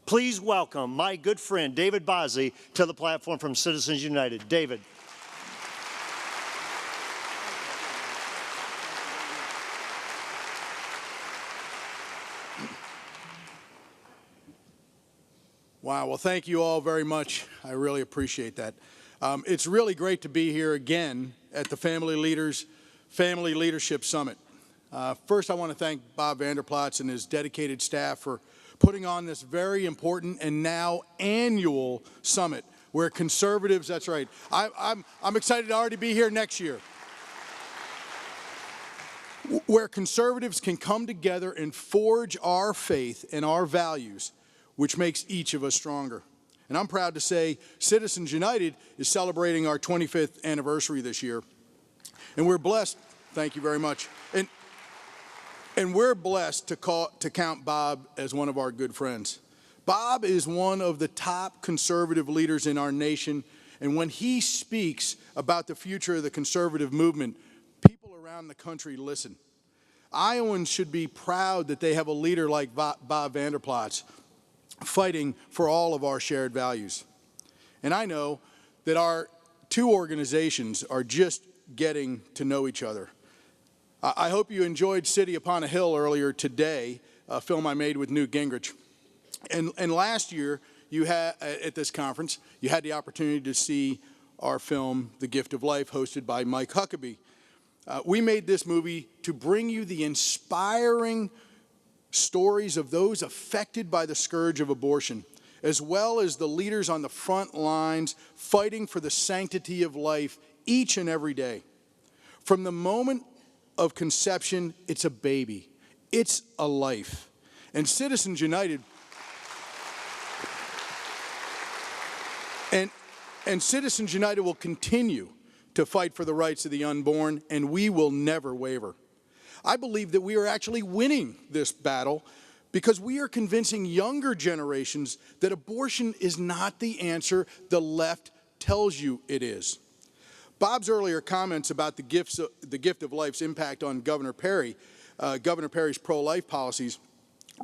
please welcome my good friend David Bossie to the platform from Citizens United. David. Wow, well, thank you all very much. I really appreciate that. It's really great to be here again at the FAMiLY Leadership Summit. First, I want to thank Bob Vanderplatz and his dedicated staff for putting on this very important and now annual summit where conservatives, that's right, I'm excited to already be here next year, where conservatives can come together and forge our faith and our values, which makes each of us stronger. And I'm proud to say Citizens United is celebrating our 25th anniversary this year. And we're blessed, thank you very much, and we're blessed to count Bob as one of our good friends. Bob is one of the top conservative leaders in our nation, and when he speaks about the future of the conservative movement, people around the country listen. Iowans should be proud that they have a leader like Bob Vanderplatz, fighting for all of our shared values. And I know that our two organizations are just getting to know each other. I hope you enjoyed City Upon a Hill earlier today, a film I made with Newt Gingrich. And last year, you had, at this conference, you had the opportunity to see our film, The Gift of Life, hosted by Mike Huckabee. We made this movie to bring you the inspiring stories of those affected by the scourge of abortion, as well as the leaders on the front lines fighting for the sanctity of life each and every day. From the moment of conception, it's a baby. It's a life. And Citizens United and Citizens United will continue to fight for the rights of the unborn, and we will never waver. I believe that we are actually winning this battle because we are convincing younger generations that abortion is not the answer the left tells you it is. Bob's earlier comments about the gift of life's impact on Governor Perry's pro-life policies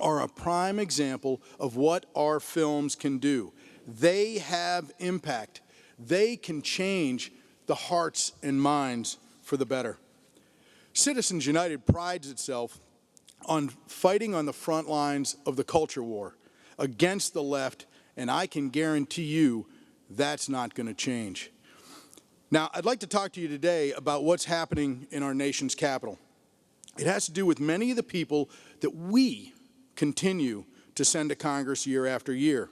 are a prime example of what our films can do. They have impact. They can change the hearts and minds for the better. Citizens United prides itself on fighting on the front lines of the culture war against the left, and I can guarantee you that's not going to change. Now, I'd like to talk to you today about what's happening in our nation's capital. It has to do with many of the people that we continue to send to Congress year after year.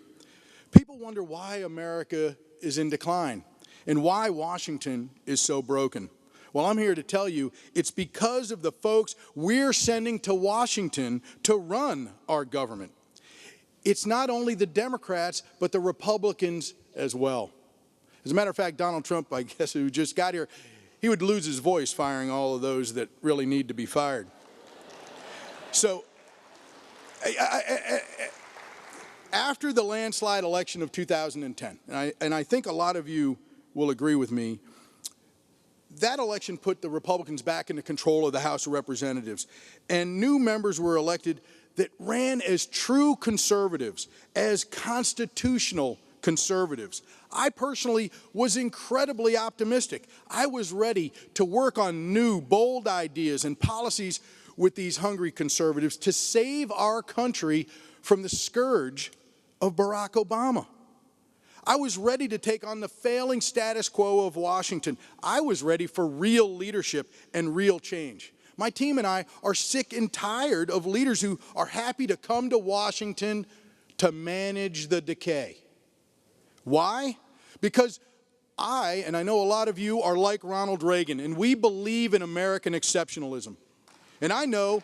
People wonder why America is in decline and why Washington is so broken. Well, I'm here to tell you it's because of the folks we're sending to Washington to run our government. It's not only the Democrats, but the Republicans as well. As a matter of fact, Donald Trump, I guess, who just got here, he would lose his voice firing all of those that really need to be fired. So, after the landslide election of 2010, and I think a lot of you will agree with me, that election put the Republicans back into control of the House of Representatives, and new members were elected that ran as true conservatives, as constitutional conservatives. I personally was incredibly optimistic. I was ready to work on new, bold ideas and policies with these hungry conservatives to save our country from the scourge of Barack Obama. I was ready to take on the failing status quo of Washington. I was ready for real leadership and real change. My team and I are sick and tired of leaders who are happy to come to Washington to manage the decay. Why? Because I know a lot of you are like Ronald Reagan, and we believe in American exceptionalism. And I know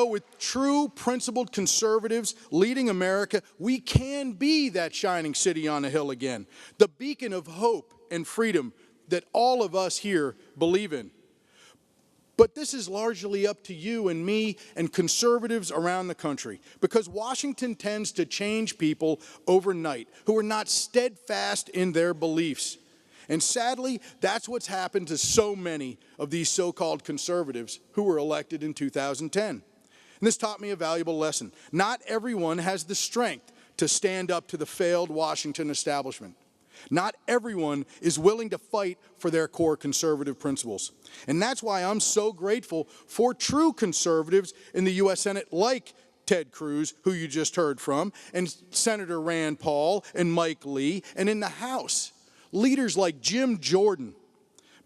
with true principled conservatives leading America, we can be that shining city on a hill again, the beacon of hope and freedom that all of us here believe in. But this is largely up to you and me and conservatives around the country, because Washington tends to change people overnight who are not steadfast in their beliefs. And sadly, that's what's happened to so many of these so-called conservatives who were elected in 2010. And And this taught me a valuable lesson. Not everyone has the strength to stand up to the failed Washington establishment. Not everyone is willing to fight for their core conservative principles. And that's why I'm so grateful for true conservatives in the U.S. Senate like Ted Cruz, who you just heard from, and Senator Rand Paul and Mike Lee, and in the House, leaders like Jim Jordan,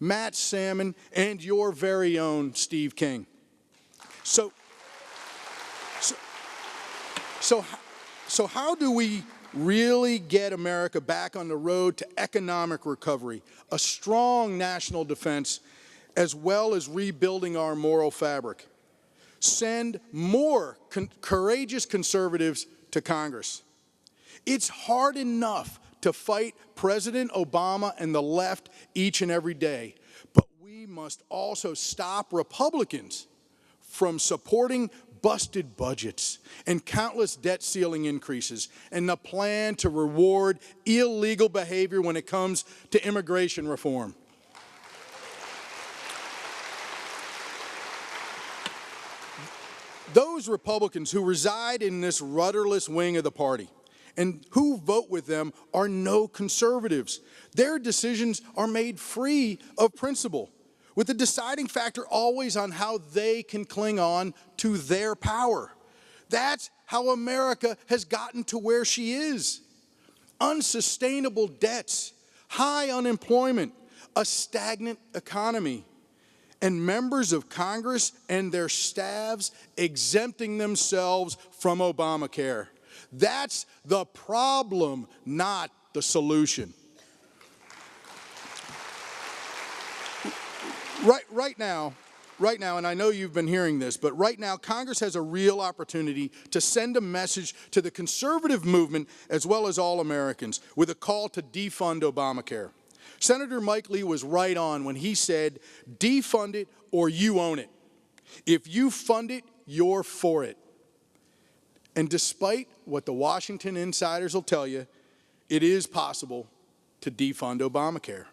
Matt Salmon, and your very own Steve King. So how do we really get America back on the road to economic recovery, a strong national defense, as well as rebuilding our moral fabric? Send more courageous conservatives to Congress. It's hard enough to fight President Obama and the left each and every day, but we must also stop Republicans from supporting busted budgets and countless debt ceiling increases and the plan to reward illegal behavior when it comes to immigration reform. Those Republicans who reside in this rudderless wing of the party and who vote with them are no conservatives. Their decisions are made free of principle, with the deciding factor always on how they can cling on to their power. That's how America has gotten to where she is. Unsustainable debts, high unemployment, a stagnant economy, and members of Congress and their staffs exempting themselves from Obamacare. That's the problem, not the solution. Right now, and I know you've been hearing this, but right now Congress has a real opportunity to send a message to the conservative movement as well as all Americans with a call to defund Obamacare. Senator Mike Lee was right on when he said, defund it or you own it. If you fund it, you're for it. And despite what the Washington insiders will tell you, it is possible to defund Obamacare.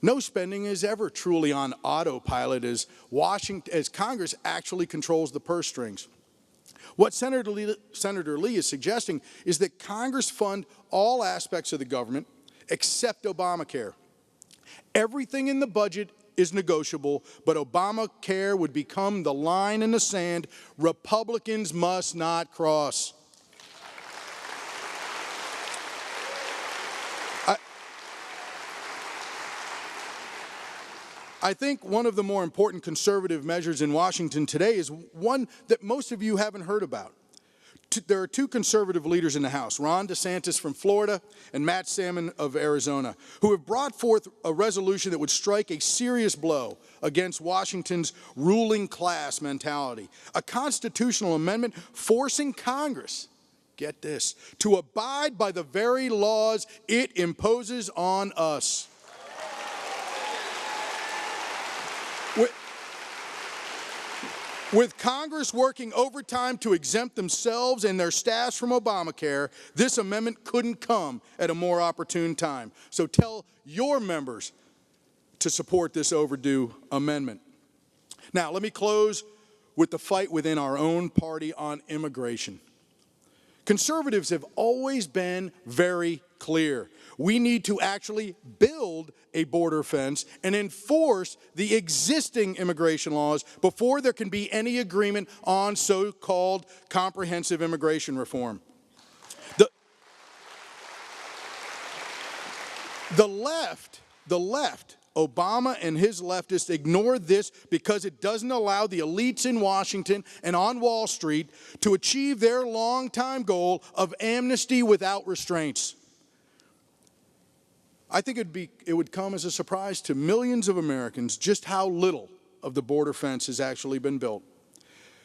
No spending is ever truly on autopilot as Congress actually controls the purse strings. What Senator Lee is suggesting is that Congress fund all aspects of the government except Obamacare. Everything in the budget is negotiable, but Obamacare would become the line in the sand Republicans must not cross. I think one of the more important conservative measures in Washington today is one that most of you haven't heard about. There are two conservative leaders in the House, Ron DeSantis from Florida and Matt Salmon of Arizona, who have brought forth a resolution that would strike a serious blow against Washington's ruling class mentality, a constitutional amendment forcing Congress, get this, to abide by the very laws it imposes on us. With Congress working overtime to exempt themselves and their staffs from Obamacare, this amendment couldn't come at a more opportune time. So tell your members to support this overdue amendment. Now, let me close with the fight within our own party on immigration. Conservatives have always been very clear. We need to actually build a border fence and enforce the existing immigration laws before there can be any agreement on so-called comprehensive immigration reform. The left, Obama and his leftists ignore this because it doesn't allow the elites in Washington and on Wall Street to achieve their longtime goal of amnesty without restraints. I think it would come as a surprise to millions of Americans just how little of the border fence has actually been built.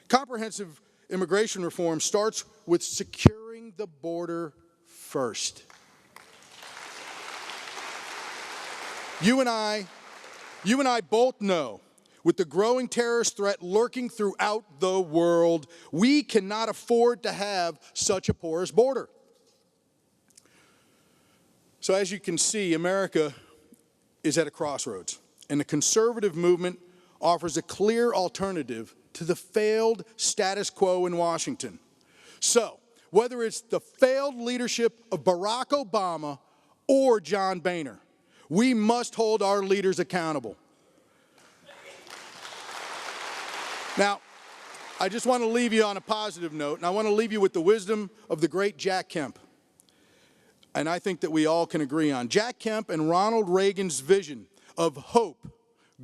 Comprehensive immigration reform starts with securing the border first. You and I both know, with the growing terrorist threat lurking throughout the world, we cannot afford to have such a porous border. So as you can see, America is at a crossroads, and the conservative movement offers a clear alternative to the failed status quo in Washington. So, whether it's the failed leadership of Barack Obama or John Boehner, we must hold our leaders accountable. Now, I just want to leave you on a positive note, and I want to leave you with the wisdom of the great Jack Kemp. And I think that we all can agree on. Jack Kemp and Ronald Reagan's vision of hope,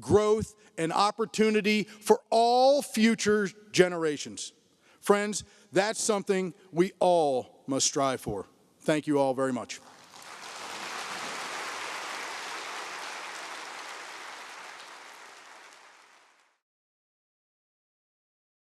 growth, and opportunity for all future generations. Friends, that's something we all must strive for. Thank you all very much.